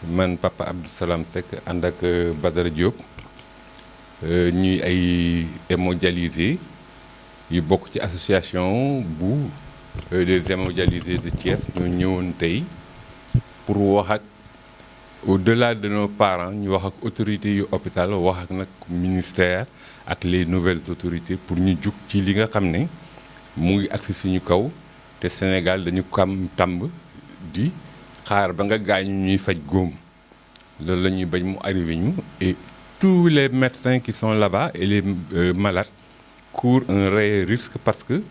man Papa Abdou Salam Seck ànd ak Badara Diop ñuy ay hémodialysés yu bokk ci association bu des hémodialysés de Thiès ñoo ñëwoon tey pour wax ak au-delà de nos parents ñu wax ak autorités yu hôpital wax ak nag ministère ak les nouvelles autorités pour ñu jug ci li nga xam ne mu ngi agsi suñu kaw te Sénégal dañu kam tàmb di xaar ba nga gaañu ñuy faj góom loolu la ñuy bañ mu arrivé ñu et tous les médecins qui sont là-bas et les malades courent un réel risque parce que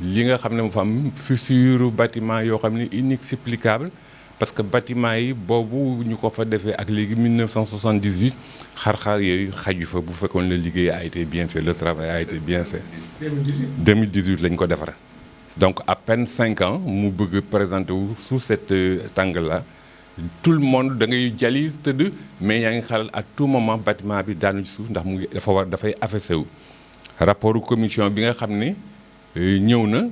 li nga xam ne mu fa am fissure bâtiment yoo xam ne inexplicable parce que bâtiment yi boobu ñu ko fa defee ak léegi 1978 xar-xar yooyu xaju fa bu fekkoon le liggéey a été bien fait le travail a été bien fait. 2018 lañ ko defara donc à peine 5 ans mu bëgg présenter wu sous cet angle là tout le monde da ngay dialyse tëdd mais yaa ngi xalal à tout moment bâtiment bi daanu ci suuf ndax mu ngi dafay affaissé wu. rapport commission bi nga xam ne ñëw na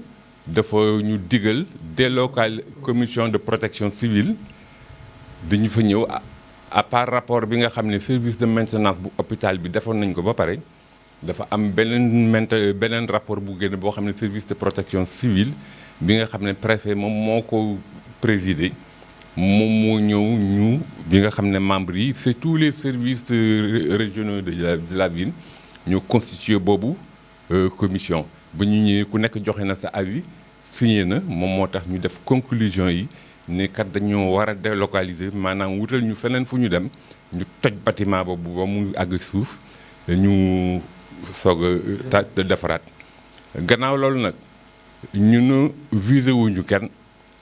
dafa ñu digal délocal commission de protection civile dañu fa ñëw à part rapport bi nga xam ne service de maintenance bu hôpital bi defoon nañ ko ba pare dafa am beneen rapport bu génn boo xam ne service de protection civile bi nga xam ne préfet moom moo ko présider moom moo ñëw ñu bi nga xam ne membres yi c'est tous les services régionaux de la ville ñu constitué boobu commission ba ñu ñëwee ku nekk joxe na sa avis signé na moom moo tax ñu def conclusion yi ne kat dañoo war a délocaliser maanaam wutal ñu feneen fu ñu dem ñu toj bâtiment boobu ba mu àgg suuf ñu soog a defaraat gannaaw loolu nag ñun visé wuñu kenn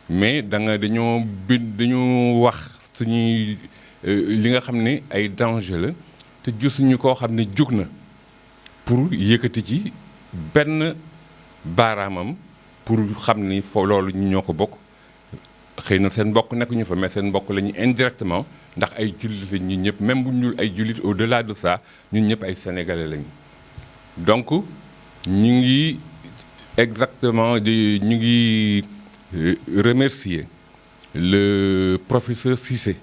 mais dañoo wax suñuy li nga xam ne ay danger la te gisuñu koo xam ne jug na pour yëkkati ci benn baaraamam pour xam ni fo loolu ñu ñoo ko bokk xëy na seen mbokk nekk ñu fa mais seen mbokk la ñu indirectement ndax ay jullit la ñun ñëpp même bu ñu ay jullit au-delà de ça ñun ñëpp ay sénégalais lañu. donc ñu ngi exactement ñu ngi remercier le professeur Cissé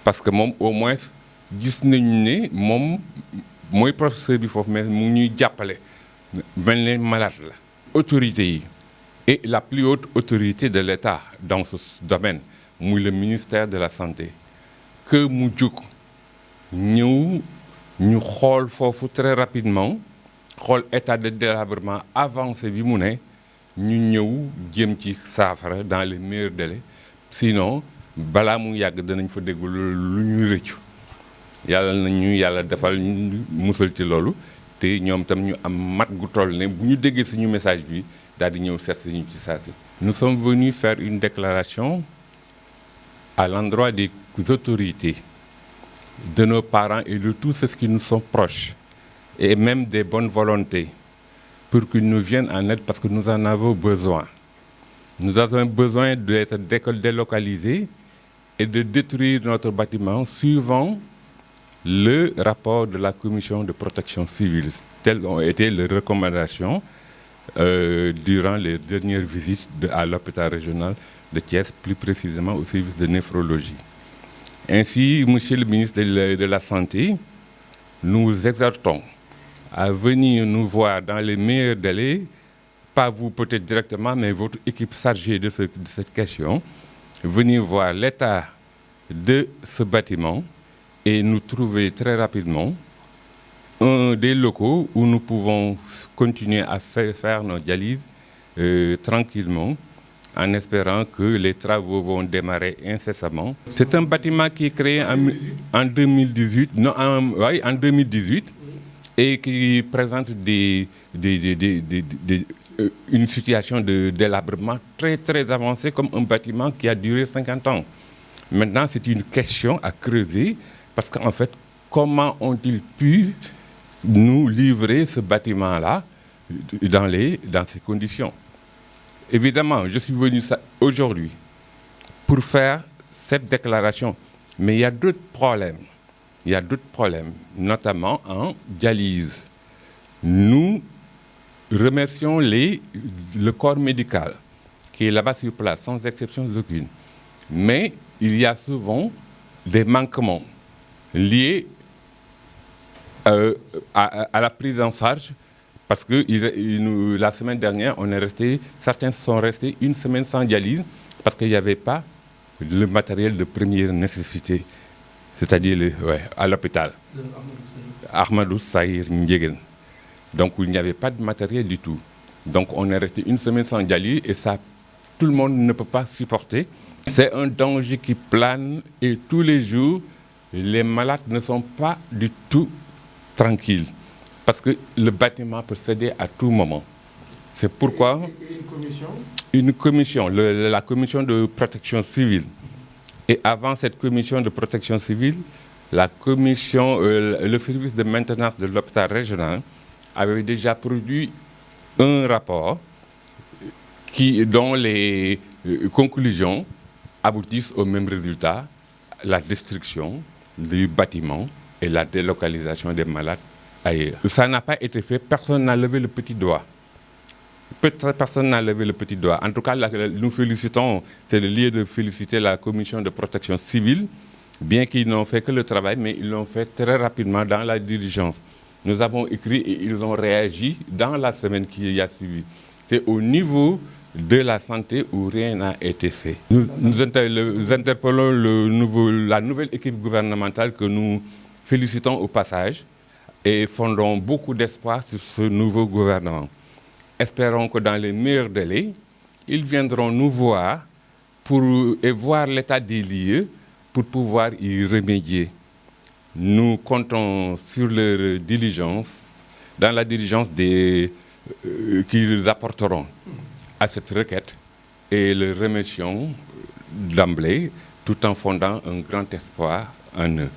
parce que moom au moins gis nañu ne moom mooy professeur bi foofu mais mu ñuy jàppale mel ne malade la. autorités yi et la plus haute autorité de l'État dans ce domaine muy le ministère de la santé que mu jóg ñëw ñu xool foofu très rapidement xool état de délabrement avancé bi mu ne ñu ñëw jéem ci saafara dans les meilleurs délais sinon balaa mu yàgg danañ fa dégg lu ñuy rëccu yàlla nañu yàlla defal musal ci loolu te ñoom tam ñu am mat gu toll ne bu ñu déggee suñu message bi daal di ñëw seet suñu ci saa si. Nous sommes venus faire une déclaration à l'endroit des autorités, de nos parents et de tous ceux qui nous sont proches et même des bonnes volontés pour qu'ils nous viennent en aide parce que nous en avons besoin. Nous avons besoin d'être délocalisés et de détruire notre bâtiment suivant le rapport de la commission de protection civile. Telles ont été les recommandations durant les dernières visites à l'hôpital régional de Thiès, plus précisément au service de néphrologie. Ainsi, Monsieur le ministre de la Santé, nous vous exhortons à venir nous voir dans les meilleurs délais, pas vous peut-être directement, mais votre équipe chargée de cette question, venir voir l'état de ce bâtiment et nous trouver très rapidement des locaux où nous pouvons continuer à faire nos dialyses tranquillement en espérant que les travaux vont démarrer incessamment. C'est un bâtiment qui est créé en 2018, en 2018 et qui présente une situation de délabrement très très avancée comme un bâtiment qui a duré 50 ans. Maintenant, c'est une question à creuser parce qu'en fait, comment ont-ils pu nous livrer ce bâtiment-là dans ces conditions? Évidemment, je suis venu aujourd'hui pour faire cette déclaration, mais il y a d'autres problèmes. Il y a d'autres problèmes, notamment en dialyse. Nous remercions le corps médical qui est là-bas sur place, sans exception aucune. Mais il y a souvent des manquements liés à la prise en charge, parce que la semaine dernière, certains sont restés une semaine sans dialyse parce qu'il n'y avait pas le matériel de première nécessité, c'est-à-dire à l'hôpital. Ahmadou Saïr Ndiéguène. Donc il n'y avait pas de matériel du tout. Donc on est resté une semaine sans dialyse et ça, tout le monde ne peut pas supporter. C'est un danger qui plane et tous les jours, les malades ne sont pas du tout tranquilles parce que le bâtiment peut céder à tout moment. C'est pourquoi une commission, la commission de protection civile. Et avant cette commission de protection civile, le service de maintenance de l'hôpital régional avait déjà produit un rapport dont les conclusions aboutissent au même résultat, la destruction du bâtiment et la délocalisation des malades ailleurs. Ça n'a pas été fait, personne n'a levé le petit doigt. Personne n'a levé le petit doigt. En tout cas, nous félicitons, c'est le lieu de féliciter la commission de protection civile, bien qu'ils n'ont fait que le travail, mais ils l'ont fait très rapidement dans la diligence. Nous avons écrit et ils ont réagi dans la semaine qui a suivi. C'est au niveau de la santé où rien n'a été fait. Nous interpellons la nouvelle équipe gouvernementale que nous félicitons au passage et fondons beaucoup d'espoir sur ce nouveau gouvernement. Espérons que dans les meilleurs délais, ils viendront nous voir et voir l'état des lieux pour pouvoir y remédier. Nous comptons sur leur diligence, dans la diligence qu'ils apporteront à cette requête et le remercions d'emblée tout en fondant un grand espoir en eux.